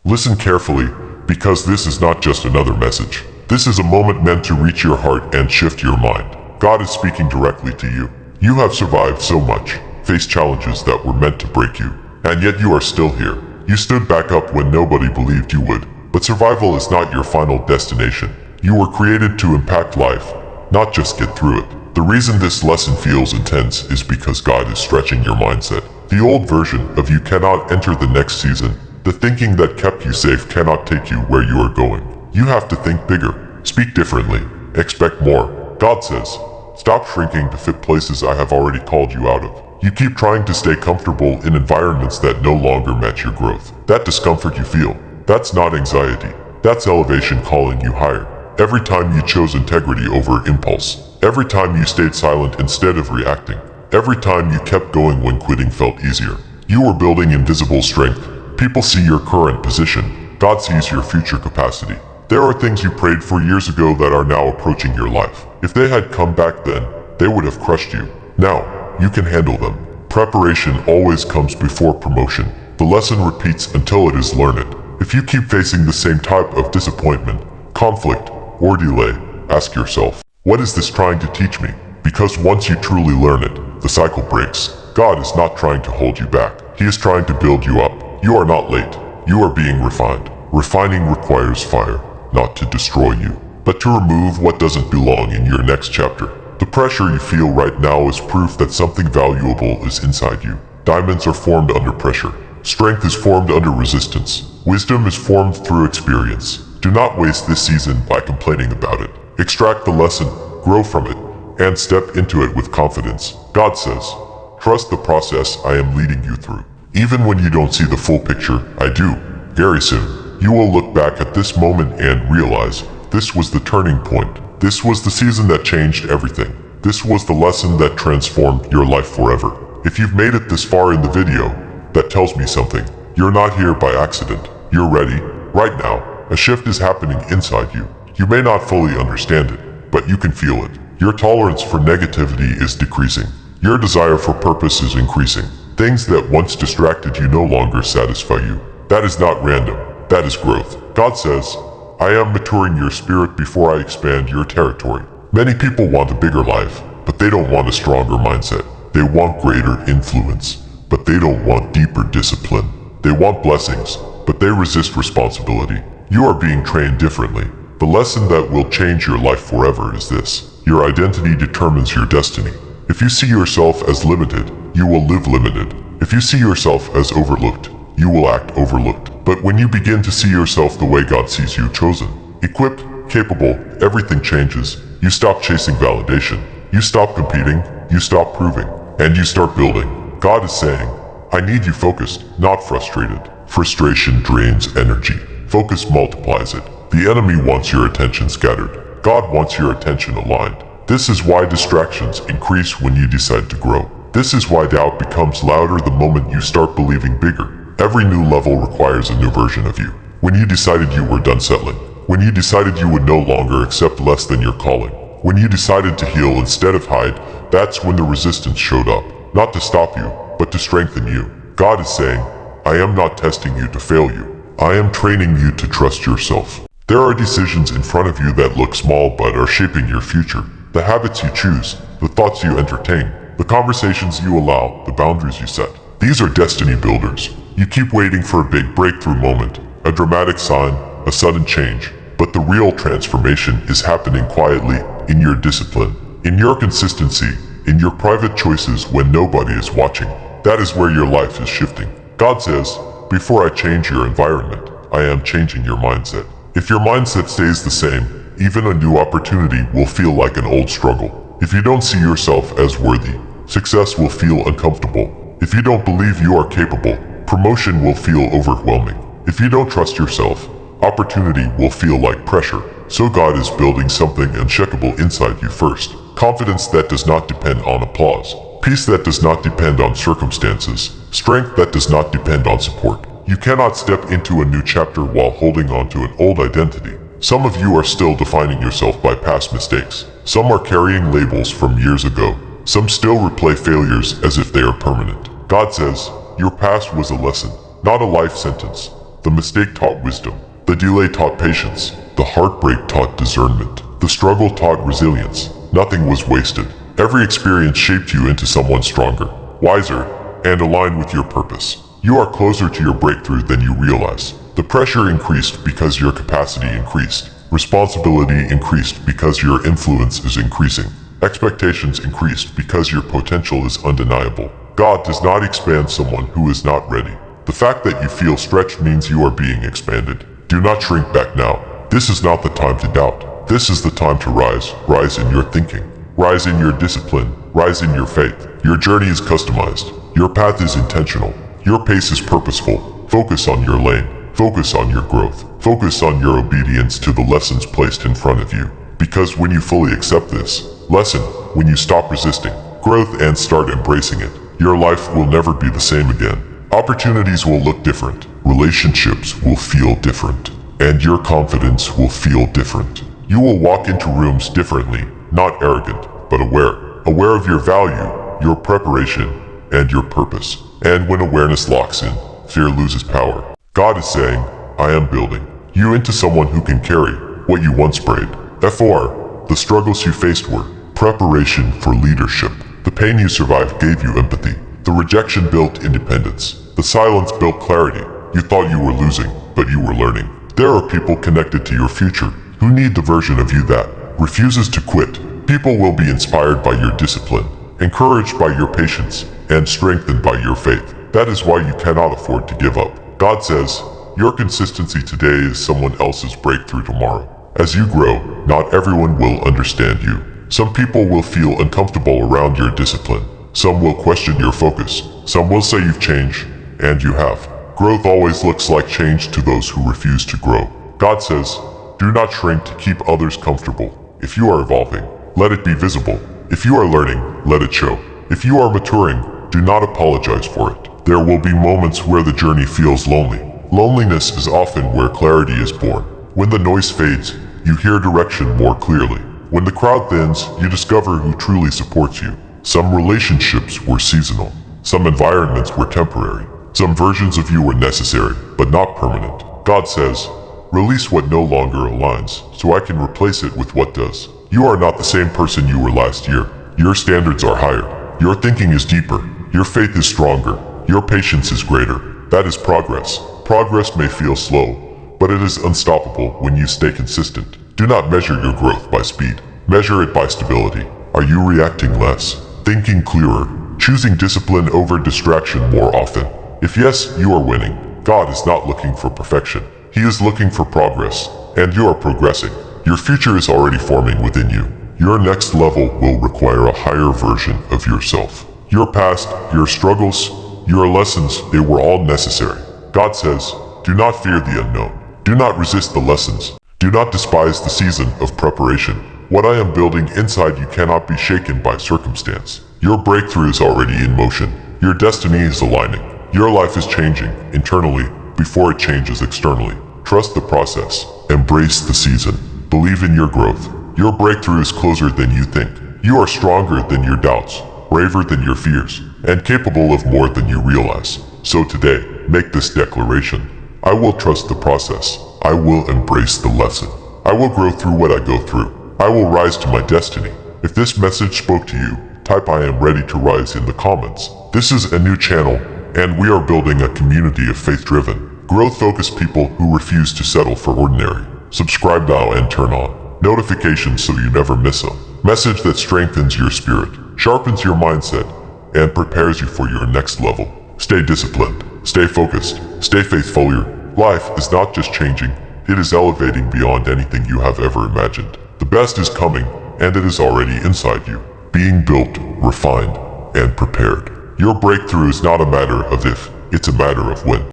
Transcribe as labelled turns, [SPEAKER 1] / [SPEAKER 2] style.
[SPEAKER 1] Listen carefully, because this is not just another message. This is a moment meant to reach your heart and shift your mind. God is speaking directly to you. You have survived so much, faced challenges that were meant to break you, and yet you are still here. You stood back up when nobody believed you would. But survival is not your final destination. You were created to impact life, not just get through it. The reason this lesson feels intense is because God is stretching your mindset. The old version of you cannot enter the next season. The thinking that kept you safe cannot take you where you are going. You have to think bigger, speak differently, expect more. God says, stop shrinking to fit places I have already called you out of. You keep trying to stay comfortable in environments that no longer match your growth. That discomfort you feel, that's not anxiety. That's elevation calling you higher. Every time you chose integrity over impulse. Every time you stayed silent instead of reacting. Every time you kept going when quitting felt easier. You were building invisible strength. People see your current position. God sees your future capacity. There are things you prayed for years ago that are now approaching your life. If they had come back then, they would have crushed you. Now, you can handle them. Preparation always comes before promotion. The lesson repeats until it is learned. If you keep facing the same type of disappointment, conflict, or delay, ask yourself, what is this trying to teach me? Because once you truly learn it, the cycle breaks. God is not trying to hold you back. He is trying to build you up. You are not late. You are being refined. Refining requires fire, not to destroy you, but to remove what doesn't belong in your next chapter. The pressure you feel right now is proof that something valuable is inside you. Diamonds are formed under pressure. Strength is formed under resistance. Wisdom is formed through experience. Do not waste this season by complaining about it. Extract the lesson, grow from it, and step into it with confidence. God says, trust the process I am leading you through. Even when you don't see the full picture, I do. Very soon, you will look back at this moment and realize this was the turning point. This was the season that changed everything. This was the lesson that transformed your life forever. If you've made it this far in the video, that tells me something. You're not here by accident. You're ready. Right now, a shift is happening inside you. You may not fully understand it, but you can feel it. Your tolerance for negativity is decreasing. Your desire for purpose is increasing. Things that once distracted you no longer satisfy you. That is not random. That is growth. God says, I am maturing your spirit before I expand your territory. Many people want a bigger life, but they don't want a stronger mindset. They want greater influence, but they don't want deeper discipline. They want blessings, but they resist responsibility. You are being trained differently. The lesson that will change your life forever is this. Your identity determines your destiny. If you see yourself as limited, you will live limited. If you see yourself as overlooked, you will act overlooked. But when you begin to see yourself the way God sees you, chosen, equipped, capable, everything changes. You stop chasing validation. You stop competing. You stop proving. And you start building. God is saying, I need you focused, not frustrated. Frustration drains energy. Focus multiplies it. The enemy wants your attention scattered. God wants your attention aligned. This is why distractions increase when you decide to grow. This is why doubt becomes louder the moment you start believing bigger. Every new level requires a new version of you. When you decided you were done settling. When you decided you would no longer accept less than your calling. When you decided to heal instead of hide, that's when the resistance showed up. Not to stop you, but to strengthen you. God is saying, I am not testing you to fail you. I am training you to trust yourself. There are decisions in front of you that look small but are shaping your future. The habits you choose, the thoughts you entertain, the conversations you allow, the boundaries you set. These are destiny builders. You keep waiting for a big breakthrough moment, a dramatic sign, a sudden change. But the real transformation is happening quietly in your discipline, in your consistency, in your private choices when nobody is watching. That is where your life is shifting. God says, before I change your environment, I am changing your mindset. If your mindset stays the same, even a new opportunity will feel like an old struggle. If you don't see yourself as worthy, success will feel uncomfortable. If you don't believe you are capable, promotion will feel overwhelming. If you don't trust yourself, opportunity will feel like pressure. So God is building something uncheckable inside you first. Confidence that does not depend on applause. Peace that does not depend on circumstances. Strength that does not depend on support. You cannot step into a new chapter while holding on to an old identity. Some of you are still defining yourself by past mistakes. Some are carrying labels from years ago. Some still replay failures as if they are permanent. God says, your past was a lesson, not a life sentence. The mistake taught wisdom. The delay taught patience. The heartbreak taught discernment. The struggle taught resilience. Nothing was wasted. Every experience shaped you into someone stronger, wiser, and aligned with your purpose. You are closer to your breakthrough than you realize. The pressure increased because your capacity increased. Responsibility increased because your influence is increasing. Expectations increased because your potential is undeniable. God does not expand someone who is not ready. The fact that you feel stretched means you are being expanded. Do not shrink back now. This is not the time to doubt. This is the time to rise. Rise in your thinking. Rise in your discipline. Rise in your faith. Your journey is customized. Your path is intentional. Your pace is purposeful. Focus on your lane. Focus on your growth. Focus on your obedience to the lessons placed in front of you. Because when you fully accept this lesson, when you stop resisting growth and start embracing it, your life will never be the same again. Opportunities will look different. Relationships will feel different. And your confidence will feel different. You will walk into rooms differently, not arrogant, but aware. Aware of your value, your preparation, and your purpose. And when awareness locks in, fear loses power. God is saying, I am building you into someone who can carry what you once prayed. FOR, the struggles you faced were preparation for leadership. The pain you survived gave you empathy. The rejection built independence. The silence built clarity. You thought you were losing, but you were learning. There are people connected to your future who need the version of you that refuses to quit. People will be inspired by your discipline, encouraged by your patience, and strengthened by your faith. That is why you cannot afford to give up. God says, your consistency today is someone else's breakthrough tomorrow. As you grow, not everyone will understand you. Some people will feel uncomfortable around your discipline. Some will question your focus. Some will say you've changed, and you have. Growth always looks like change to those who refuse to grow. God says, do not shrink to keep others comfortable. If you are evolving, let it be visible. If you are learning, let it show. If you are maturing, do not apologize for it. There will be moments where the journey feels lonely. Loneliness is often where clarity is born. When the noise fades, you hear direction more clearly. When the crowd thins, you discover who truly supports you. Some relationships were seasonal. Some environments were temporary. Some versions of you were necessary, but not permanent. God says, release what no longer aligns, so I can replace it with what does. You are not the same person you were last year. Your standards are higher. Your thinking is deeper. Your faith is stronger. Your patience is greater. That is progress. Progress may feel slow, but it is unstoppable when you stay consistent. Do not measure your growth by speed. Measure it by stability. Are you reacting less? Thinking clearer? Choosing discipline over distraction more often? If yes, you are winning. God is not looking for perfection. He is looking for progress, and you are progressing. Your future is already forming within you. Your next level will require a higher version of yourself. Your past, your struggles, your lessons, they were all necessary. God says, do not fear the unknown. Do not resist the lessons. Do not despise the season of preparation. What I am building inside you cannot be shaken by circumstance. Your breakthrough is already in motion. Your destiny is aligning. Your life is changing internally before it changes externally. Trust the process. Embrace the season. Believe in your growth. Your breakthrough is closer than you think. You are stronger than your doubts, braver than your fears, and capable of more than you realize. So today, make this declaration. I will trust the process. I will embrace the lesson. I will grow through what I go through. I will rise to my destiny. If this message spoke to you, type I am ready to rise in the comments. This is a new channel, and we are building a community of faith-driven, growth-focused people who refuse to settle for ordinary. Subscribe now and turn on notifications so you never miss a message that strengthens your spirit, sharpens your mindset, and prepares you for your next level. Stay disciplined, stay focused, stay faithful. Your life is not just changing, it is elevating beyond anything you have ever imagined. The best is coming, and it is already inside you, being built, refined, and prepared. Your breakthrough is not a matter of if, it's a matter of when.